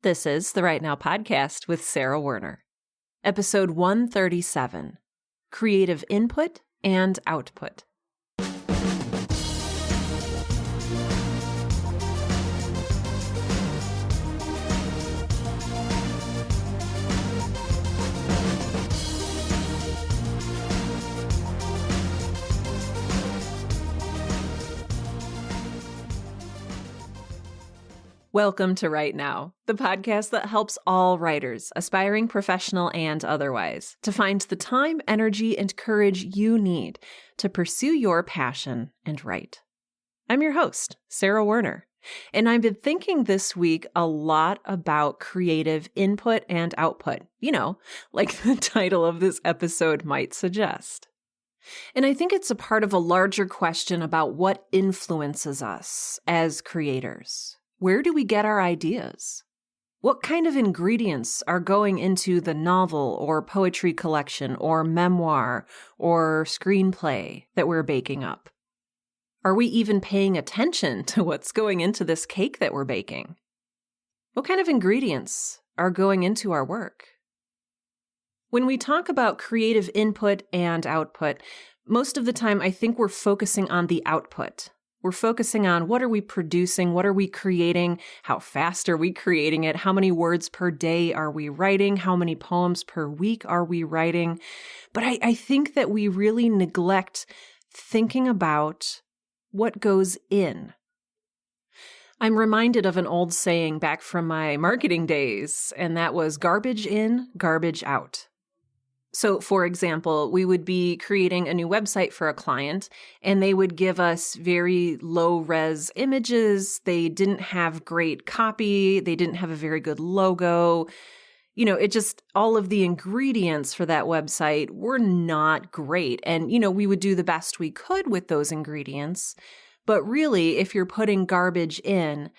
This is the Right Now podcast with Sarah Werner. Episode 137, Creative Input and Output. Welcome to Right Now, the podcast that helps all writers, aspiring professional and otherwise, to find the time, energy, and courage you need to pursue your passion and write. I'm your host, Sarah Werner, and I've been thinking this week a lot about creative input and output, like the title of this episode might suggest. And I think it's a part of a larger question about what influences us as creators. Where do we get our ideas? What kind of ingredients are going into the novel or poetry collection or memoir or screenplay that we're baking up? Are we even paying attention to what's going into this cake that we're baking? What kind of ingredients are going into our work? When we talk about creative input and output, most of the time I think we're focusing on the output. We're focusing on what are we producing, what are we creating, how fast are we creating it, how many words per day are we writing, how many poems per week are we writing. But I think that we really neglect thinking about what goes in. I'm reminded of an old saying back from my marketing days, and that was garbage in, garbage out. So, for example, we would be creating a new website for a client, and they would give us very low-res images. They didn't have great copy. They didn't have a very good logo. All of the ingredients for that website were not great. And, we would do the best we could with those ingredients. But really, if you're putting garbage in,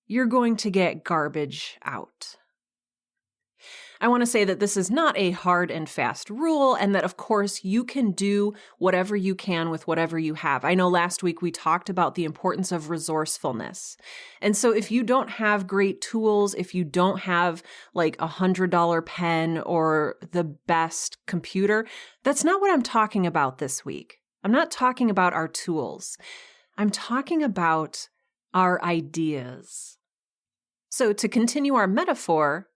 you're going to get garbage out. I want to say that this is not a hard and fast rule, and that, of course, you can do whatever you can with whatever you have. I know last week we talked about the importance of resourcefulness. And so if you don't have great tools, if you don't have like $100 pen or the best computer, that's not what I'm talking about this week. I'm not talking about our tools. I'm talking about our ideas. So to continue our metaphor,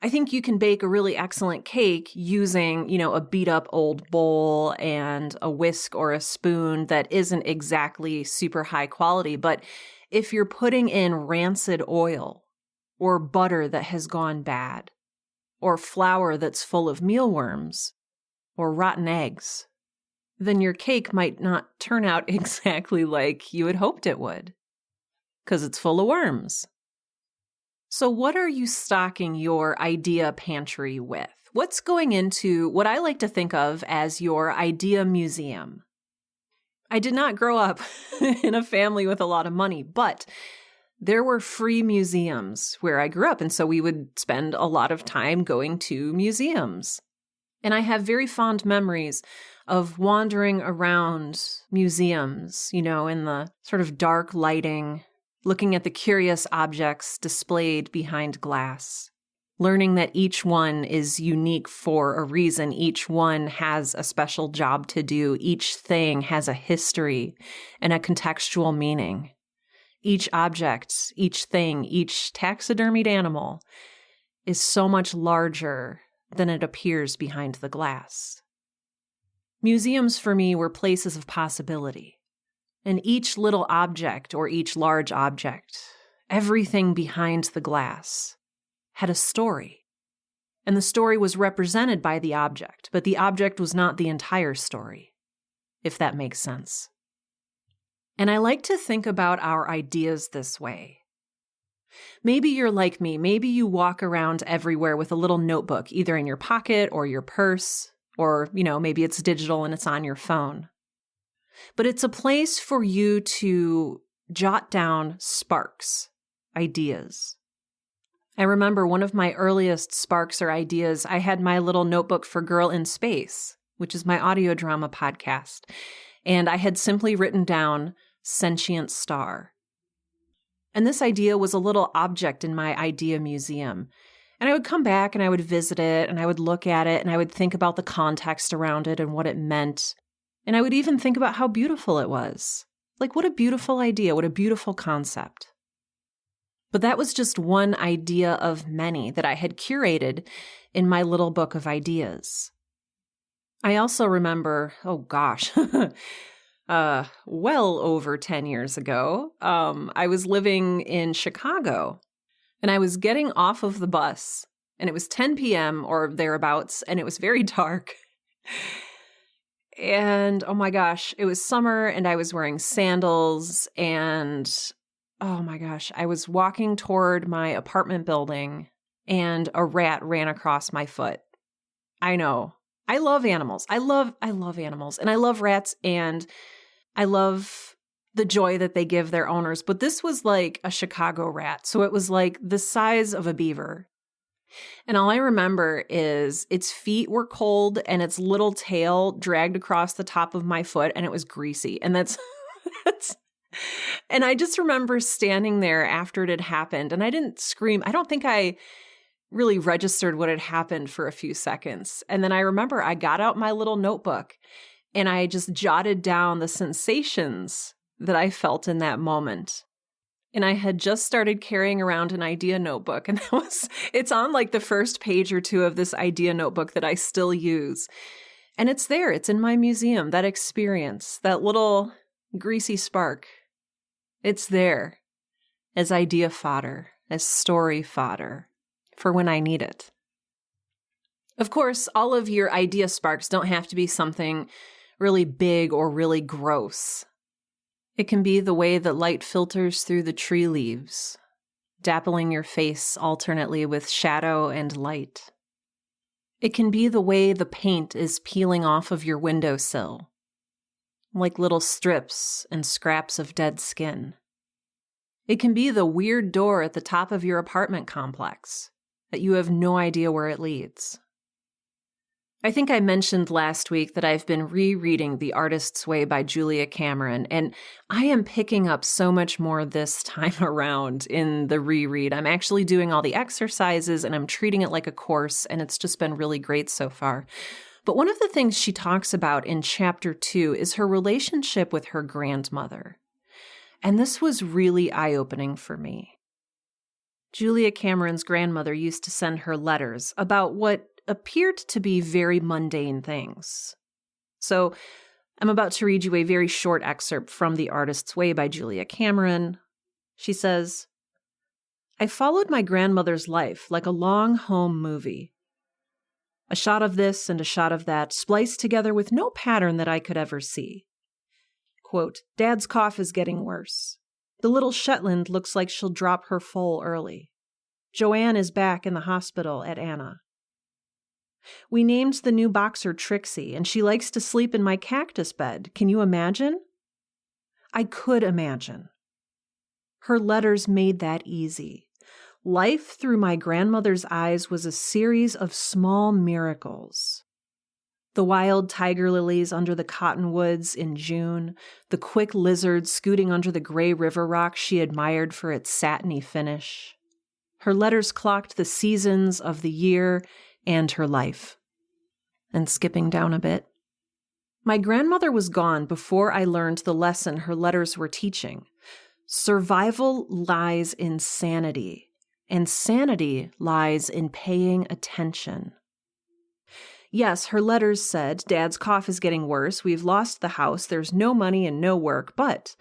I think you can bake a really excellent cake using, a beat up old bowl and a whisk or a spoon that isn't exactly super high quality. But if you're putting in rancid oil or butter that has gone bad or flour that's full of mealworms or rotten eggs, then your cake might not turn out exactly like you had hoped it would because it's full of worms. So what are you stocking your idea pantry with? What's going into what I like to think of as your idea museum? I did not grow up in a family with a lot of money, but there were free museums where I grew up. And so we would spend a lot of time going to museums. And I have very fond memories of wandering around museums, in the sort of dark lighting, looking at the curious objects displayed behind glass, learning that each one is unique for a reason. Each one has a special job to do. Each thing has a history and a contextual meaning. Each object, each thing, each taxidermied animal is so much larger than it appears behind the glass. Museums for me were places of possibility. And each little object or each large object, everything behind the glass, had a story. And the story was represented by the object, but the object was not the entire story, if that makes sense. And I like to think about our ideas this way. Maybe you're like me. Maybe you walk around everywhere with a little notebook, either in your pocket or your purse, or, maybe it's digital and it's on your phone. But it's a place for you to jot down sparks, ideas. I remember one of my earliest sparks or ideas, I had my little notebook for Girl in Space, which is my audio drama podcast, and I had simply written down sentient star. And this idea was a little object in my idea museum. And I would come back and I would visit it and I would look at it and I would think about the context around it and what it meant. And I would even think about how beautiful it was. Like, what a beautiful idea, what a beautiful concept. But that was just one idea of many that I had curated in my little book of ideas. I also remember, well over 10 years ago, I was living in Chicago and I was getting off of the bus and it was 10 p.m. or thereabouts and it was very dark. And oh my gosh, it was summer and I was wearing sandals and oh my gosh, I was walking toward my apartment building and a rat ran across my foot. I know. I love animals. I love animals and I love rats and I love the joy that they give their owners. But this was like a Chicago rat. So it was like the size of a beaver. And all I remember is its feet were cold and its little tail dragged across the top of my foot and it was greasy. And that's and I just remember standing there after it had happened and I didn't scream. I don't think I really registered what had happened for a few seconds. And then I remember I got out my little notebook and I just jotted down the sensations that I felt in that moment. And I had just started carrying around an idea notebook and it's on like the first page or two of this idea notebook that I still use. And it's there, it's in my museum, that experience, that little greasy spark. It's there as idea fodder, as story fodder for when I need it. Of course, all of your idea sparks don't have to be something really big or really gross. It can be the way that light filters through the tree leaves, dappling your face alternately with shadow and light. It can be the way the paint is peeling off of your windowsill, like little strips and scraps of dead skin. It can be the weird door at the top of your apartment complex that you have no idea where it leads. I think I mentioned last week that I've been rereading The Artist's Way by Julia Cameron, and I am picking up so much more this time around in the reread. I'm actually doing all the exercises and I'm treating it like a course, and it's just been really great so far. But one of the things she talks about in chapter 2 is her relationship with her grandmother. And this was really eye-opening for me. Julia Cameron's grandmother used to send her letters about what appeared to be very mundane things. So I'm about to read you a very short excerpt from The Artist's Way by Julia Cameron. She says, "I followed my grandmother's life like a long home movie. A shot of this and a shot of that, spliced together with no pattern that I could ever see. Quote, Dad's cough is getting worse. The little Shetland looks like she'll drop her foal early. Joanne is back in the hospital at Anna. We named the new boxer Trixie, and she likes to sleep in my cactus bed. Can you imagine? I could imagine. Her letters made that easy. Life through my grandmother's eyes was a series of small miracles. The wild tiger lilies under the cottonwoods in June, the quick lizard scooting under the gray river rock she admired for its satiny finish. Her letters clocked the seasons of the year and her life. And skipping down a bit. My grandmother was gone before I learned the lesson her letters were teaching. Survival lies in sanity, and sanity lies in paying attention. Yes, her letters said, Dad's cough is getting worse, we've lost the house, there's no money and no work, but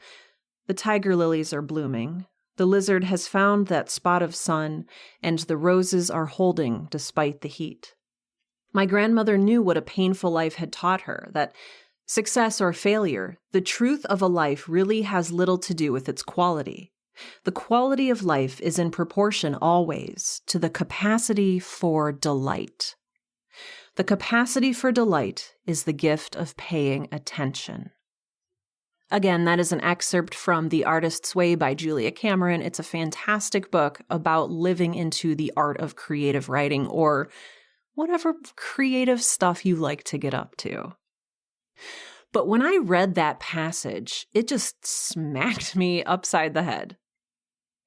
the tiger lilies are blooming, the lizard has found that spot of sun, and the roses are holding despite the heat. My grandmother knew what a painful life had taught her, that success or failure, the truth of a life really has little to do with its quality. The quality of life is in proportion always to the capacity for delight. The capacity for delight is the gift of paying attention. Again, that is an excerpt from The Artist's Way by Julia Cameron. It's a fantastic book about living into the art of creative writing or whatever creative stuff you like to get up to. But when I read that passage, it just smacked me upside the head.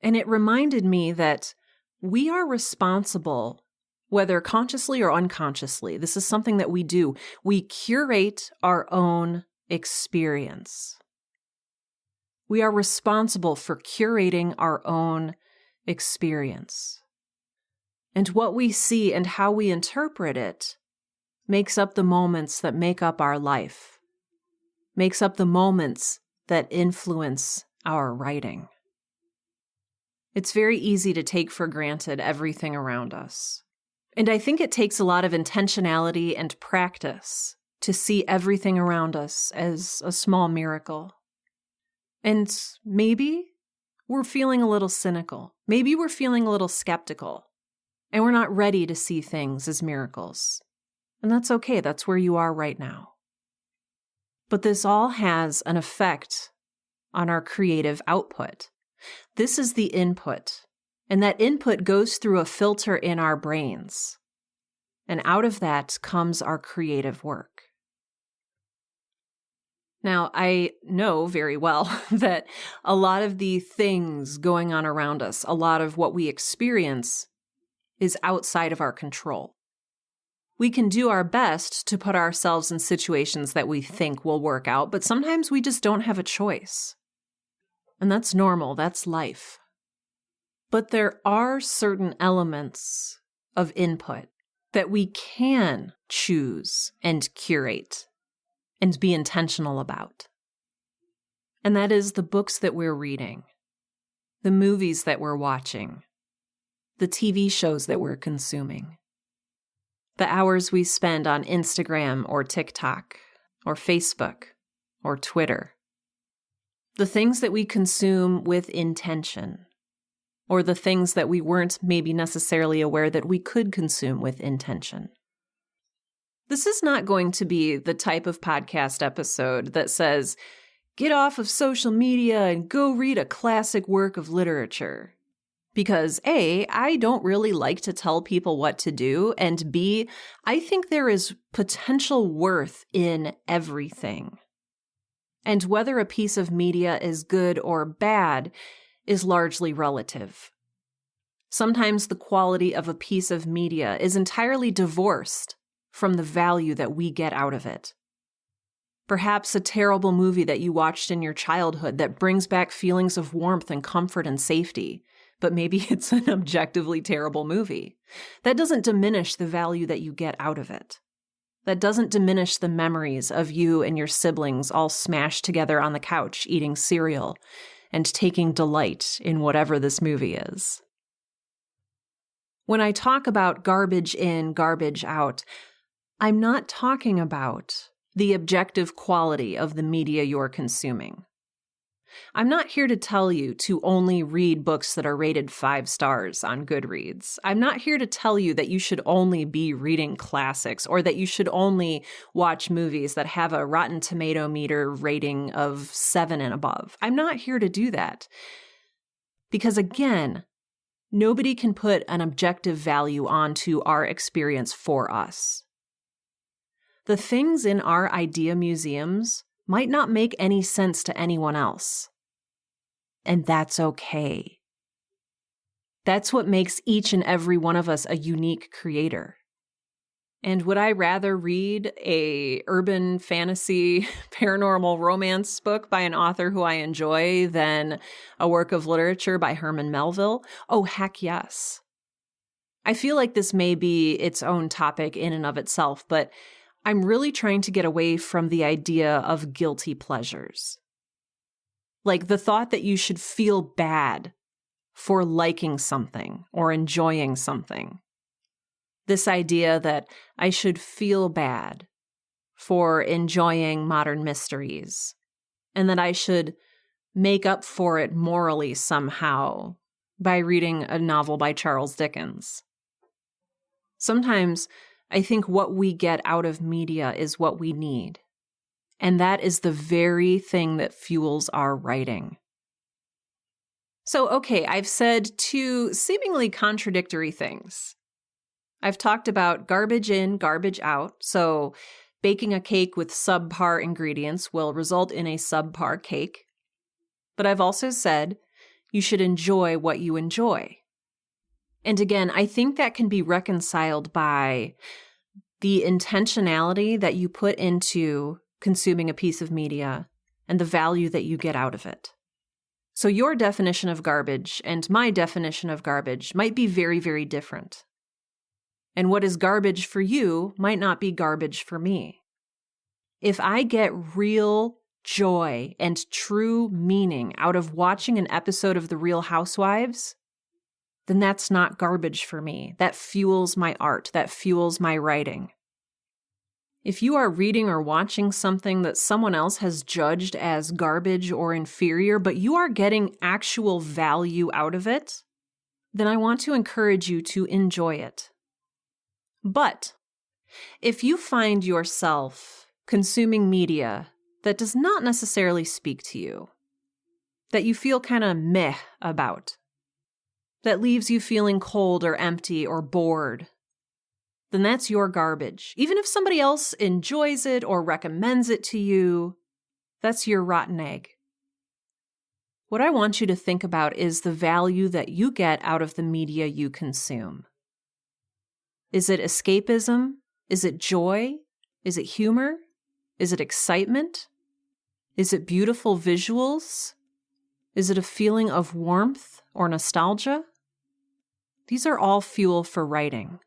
And it reminded me that we are responsible, whether consciously or unconsciously. This is something that we do. We curate our own experience. We are responsible for curating our own experience. And what we see and how we interpret it makes up the moments that make up our life, makes up the moments that influence our writing. It's very easy to take for granted everything around us. And I think it takes a lot of intentionality and practice to see everything around us as a small miracle. And maybe we're feeling a little cynical. Maybe we're feeling a little skeptical. And we're not ready to see things as miracles. And that's okay. That's where you are right now. But this all has an effect on our creative output. This is the input. And that input goes through a filter in our brains. And out of that comes our creative work. Now, I know very well that a lot of the things going on around us, a lot of what we experience, is outside of our control. We can do our best to put ourselves in situations that we think will work out, but sometimes we just don't have a choice. And that's normal, that's life. But there are certain elements of input that we can choose and curate and be intentional about. And that is the books that we're reading, the movies that we're watching, the TV shows that we're consuming, the hours we spend on Instagram or TikTok or Facebook or Twitter, the things that we consume with intention, or the things that we weren't maybe necessarily aware that we could consume with intention. This is not going to be the type of podcast episode that says, get off of social media and go read a classic work of literature. Because A, I don't really like to tell people what to do, and B, I think there is potential worth in everything. And whether a piece of media is good or bad is largely relative. Sometimes the quality of a piece of media is entirely divorced from the value that we get out of it. Perhaps a terrible movie that you watched in your childhood that brings back feelings of warmth and comfort and safety, but maybe it's an objectively terrible movie. That doesn't diminish the value that you get out of it. That doesn't diminish the memories of you and your siblings all smashed together on the couch eating cereal and taking delight in whatever this movie is. When I talk about garbage in, garbage out, I'm not talking about the objective quality of the media you're consuming. I'm not here to tell you to only read books that are rated 5 stars on Goodreads. I'm not here to tell you that you should only be reading classics or that you should only watch movies that have a Rotten Tomato meter rating of 7 and above. I'm not here to do that. Because again, nobody can put an objective value onto our experience for us. The things in our idea museums might not make any sense to anyone else. And that's okay. That's what makes each and every one of us a unique creator. And would I rather read a urban fantasy paranormal romance book by an author who I enjoy than a work of literature by Herman Melville? Oh, heck yes. I feel like this may be its own topic in and of itself, but I'm really trying to get away from the idea of guilty pleasures. Like the thought that you should feel bad for liking something or enjoying something. This idea that I should feel bad for enjoying modern mysteries and that I should make up for it morally somehow by reading a novel by Charles Dickens. Sometimes I think what we get out of media is what we need. And that is the very thing that fuels our writing. So, okay, I've said 2 seemingly contradictory things. I've talked about garbage in, garbage out. So baking a cake with subpar ingredients will result in a subpar cake. But I've also said You should enjoy what you enjoy. And again, I think that can be reconciled by the intentionality that you put into consuming a piece of media and the value that you get out of it. So your definition of garbage and my definition of garbage might be very, very different. And what is garbage for you might not be garbage for me. If I get real joy and true meaning out of watching an episode of The Real Housewives, then that's not garbage for me. That fuels my art. That fuels my writing. If you are reading or watching something that someone else has judged as garbage or inferior, but you are getting actual value out of it, then I want to encourage you to enjoy it. But if you find yourself consuming media that does not necessarily speak to you, that you feel kind of meh about, that leaves you feeling cold or empty or bored, then that's your garbage. Even if somebody else enjoys it or recommends it to you, that's your rotten egg. What I want you to think about is the value that you get out of the media you consume. Is it escapism? Is it joy? Is it humor? Is it excitement? Is it beautiful visuals? Is it a feeling of warmth or nostalgia? These are all fuel for writing.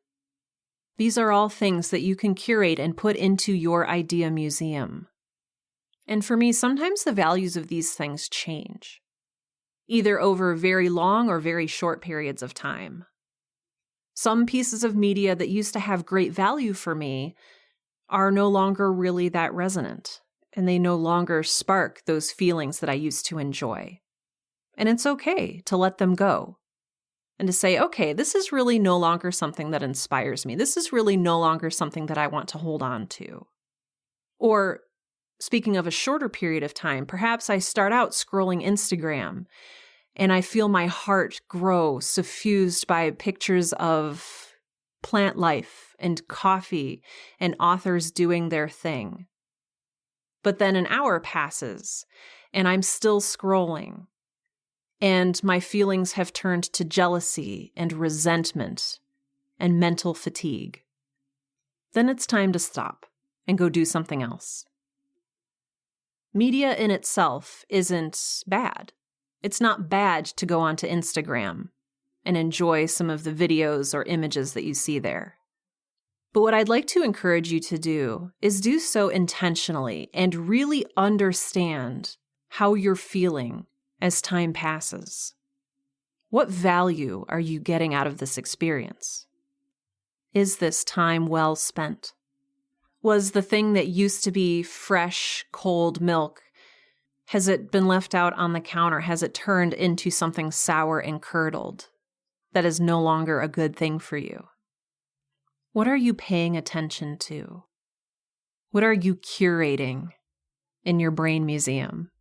These are all things that you can curate and put into your idea museum. And for me, sometimes the values of these things change, either over very long or very short periods of time. Some pieces of media that used to have great value for me are no longer really that resonant, and they no longer spark those feelings that I used to enjoy. And it's okay to let them go. And to say, okay, this is really no longer something that inspires me. This is really no longer something that I want to hold on to. Or, speaking of a shorter period of time, perhaps I start out scrolling Instagram and I feel my heart grow, suffused by pictures of plant life and coffee and authors doing their thing. But then an hour passes and I'm still scrolling. And my feelings have turned to jealousy and resentment and mental fatigue. Then it's time to stop and go do something else. Media in itself isn't bad. It's not bad to go onto Instagram and enjoy some of the videos or images that you see there. But what I'd like to encourage you to do is do so intentionally and really understand how you're feeling as time passes. What value are you getting out of this experience? Is this time well spent? Was the thing that used to be fresh, cold milk, has it been left out on the counter? Has it turned into something sour and curdled that is no longer a good thing for you? What are you paying attention to? What are you curating in your brain museum?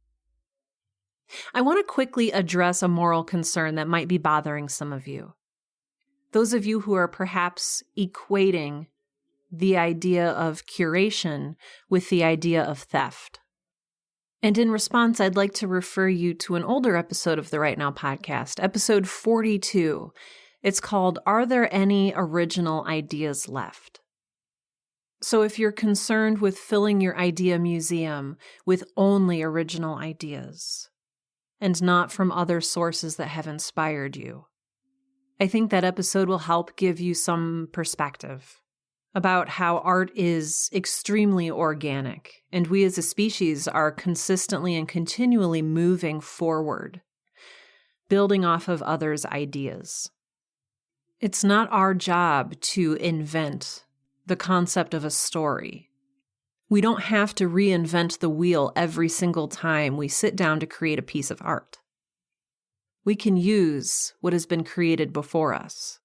I want to quickly address a moral concern that might be bothering some of you. Those of you who are perhaps equating the idea of curation with the idea of theft. And in response, I'd like to refer you to an older episode of the Right Now podcast, episode 42. It's called, Are There Any Original Ideas Left? So if you're concerned with filling your idea museum with only original ideas, and not from other sources that have inspired you, I think that episode will help give you some perspective about how art is extremely organic, and we as a species are consistently and continually moving forward, building off of others' ideas. It's not our job to invent the concept of a story. We don't have to reinvent the wheel every single time we sit down to create a piece of art. We can use what has been created before us.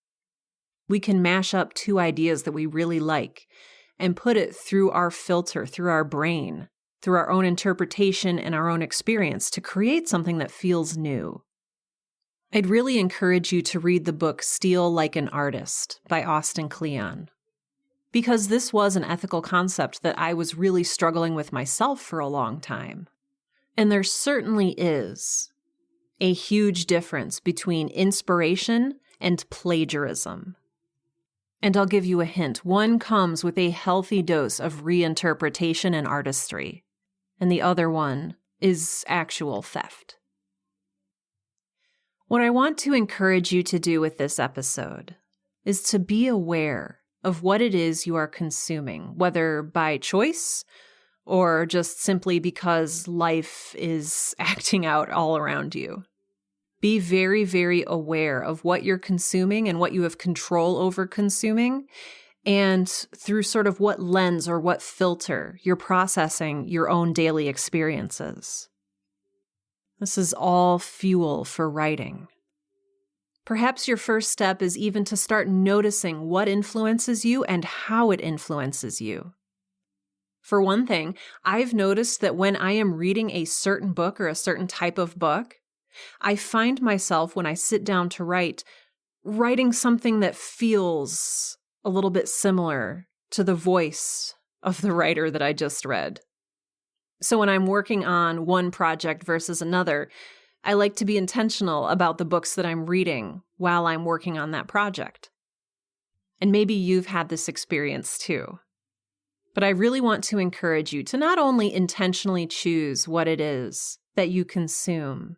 We can mash up two ideas that we really like and put it through our filter, through our brain, through our own interpretation and our own experience to create something that feels new. I'd really encourage you to read the book Steal Like an Artist by Austin Kleon, because this was an ethical concept that I was really struggling with myself for a long time. And there certainly is a huge difference between inspiration and plagiarism. And I'll give you a hint. One comes with a healthy dose of reinterpretation and artistry, and the other one is actual theft. What I want to encourage you to do with this episode is to be aware of what it is you are consuming, whether by choice or just simply because life is acting out all around you. Be very, very aware of what you're consuming and what you have control over consuming, and through sort of what lens or what filter you're processing your own daily experiences. This is all fuel for writing. Perhaps your first step is even to start noticing what influences you and how it influences you. For one thing, I've noticed that when I am reading a certain book or a certain type of book, I find myself, when I sit down to write, writing something that feels a little bit similar to the voice of the writer that I just read. So when I'm working on one project versus another, I like to be intentional about the books that I'm reading while I'm working on that project. And maybe you've had this experience too. But I really want to encourage you to not only intentionally choose what it is that you consume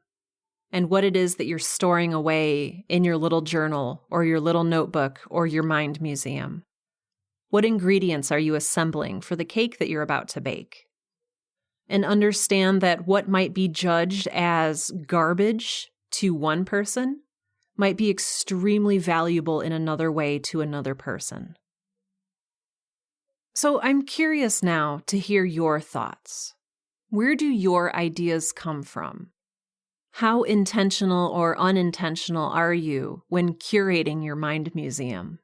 and what it is that you're storing away in your little journal or your little notebook or your mind museum. What ingredients are you assembling for the cake that you're about to bake? And understand that what might be judged as garbage to one person might be extremely valuable in another way to another person. So I'm curious now to hear your thoughts. Where do your ideas come from? How intentional or unintentional are you when curating your mind museum?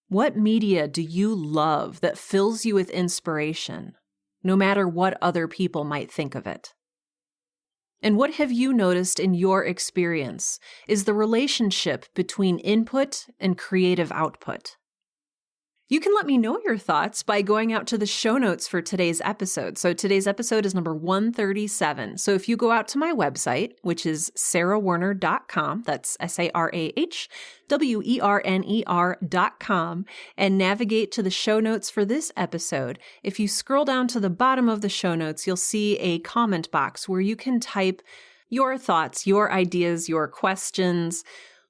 What media do you love that fills you with inspiration, no matter what other people might think of it? And what have you noticed in your experience is the relationship between input and creative output? You can let me know your thoughts by going out to the show notes for today's episode. So today's episode is number 137. So if you go out to my website, which is sarahwerner.com, that's SARAHWERNER.com, and navigate to the show notes for this episode, if you scroll down to the bottom of the show notes, you'll see a comment box where you can type your thoughts, your ideas, your questions,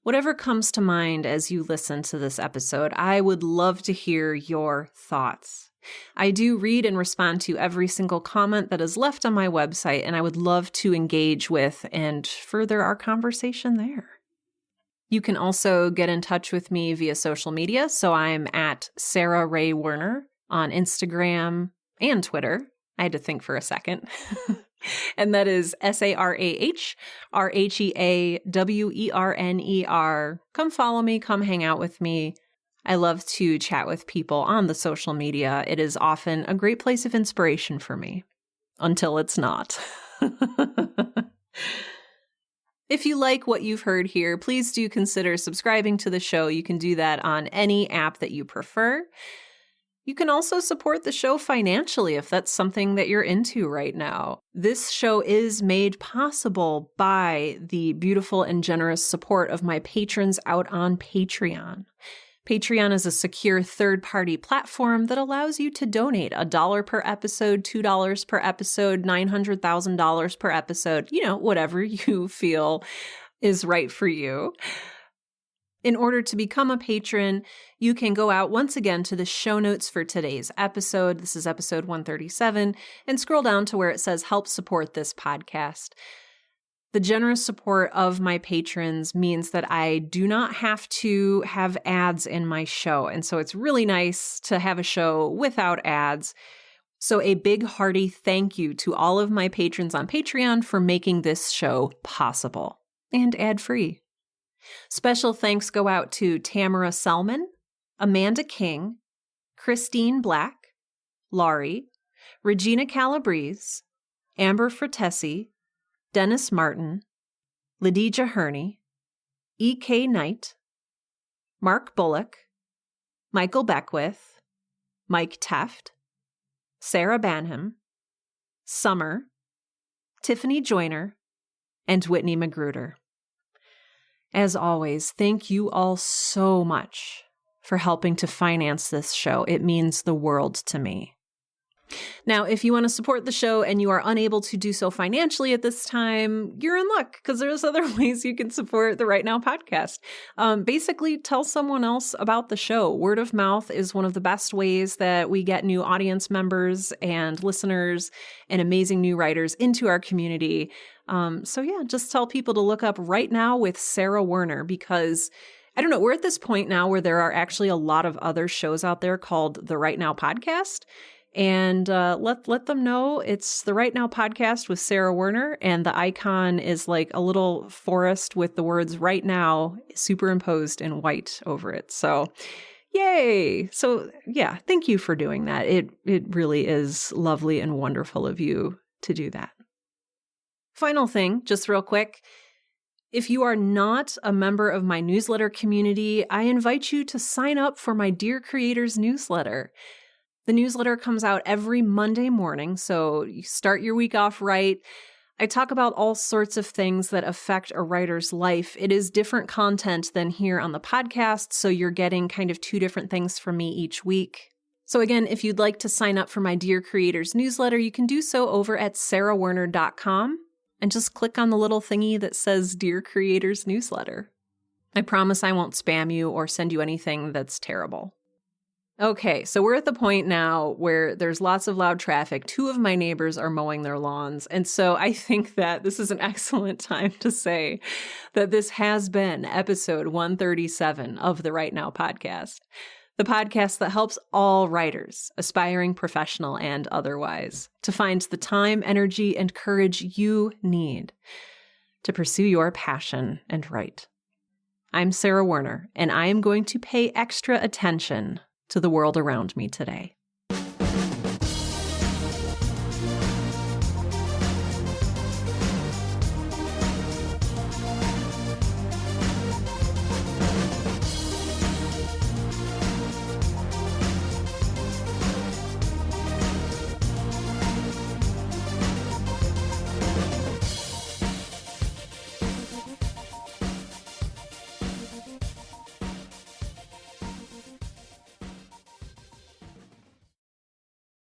whatever comes to mind as you listen to this episode. I would love to hear your thoughts. I do read and respond to every single comment that is left on my website, and I would love to engage with and further our conversation there. You can also get in touch with me via social media. So I'm at Sarah Ray Werner on Instagram and Twitter. I had to think for a second. And that is SARAHRHEAWERNER. Come follow me, come hang out with me. I love to chat with people on the social media. It is often a great place of inspiration for me, until it's not. If you like what you've heard here, please do consider subscribing to the show. You can do that on any app that you prefer. You can also support the show financially if that's something that you're into right now. This show is made possible by the beautiful and generous support of my patrons out on Patreon. Patreon is a secure third-party platform that allows you to donate $1 per episode, $2 per episode, $900,000 per episode, whatever you feel is right for you. In order to become a patron, you can go out once again to the show notes for today's episode. This is episode 137, and scroll down to where it says help support this podcast. The generous support of my patrons means that I do not have to have ads in my show. And so it's really nice to have a show without ads. So a big hearty thank you to all of my patrons on Patreon for making this show possible and ad-free. Special thanks go out to Tamara Selman, Amanda King, Christine Black, Laurie, Regina Calabrese, Amber Fratesi, Dennis Martin, Ladija Herney, E.K. Knight, Mark Bullock, Michael Beckwith, Mike Teft, Sarah Banham, Summer, Tiffany Joyner, and Whitney Magruder. As always, thank you all so much for helping to finance this show. It means the world to me. Now, if you want to support the show and you are unable to do so financially at this time, you're in luck because there's other ways you can support the Right Now podcast. Basically, tell someone else about the show. Word of mouth is one of the best ways that we get new audience members and listeners and amazing new writers into our community. Just tell people to look up Right Now with Sarah Werner because I don't know, we're at this point now where there are actually a lot of other shows out there called the Right Now podcast. And let them know it's the Right Now podcast with Sarah Werner, and the icon is like a little forest with the words Right Now superimposed in white over it. So yay! So yeah, thank you for doing that. It really is lovely and wonderful of you to do that. Final thing, just real quick. If you are not a member of my newsletter community, I invite you to sign up for my Dear Creators newsletter. The newsletter comes out every Monday morning, so you start your week off right. I talk about all sorts of things that affect a writer's life. It is different content than here on the podcast, so you're getting kind of two different things from me each week. So again, if you'd like to sign up for my Dear Creators newsletter, you can do so over at sarahwerner.com and just click on the little thingy that says Dear Creators newsletter. I promise I won't spam you or send you anything that's terrible. Okay, so we're at the point now where there's lots of loud traffic. 2 of my neighbors are mowing their lawns. And so I think that this is an excellent time to say that this has been episode 137 of the Right Now podcast, the podcast that helps all writers, aspiring professional and otherwise, to find the time, energy, and courage you need to pursue your passion and write. I'm Sarah Werner, and I am going to pay extra attention to the world around me today.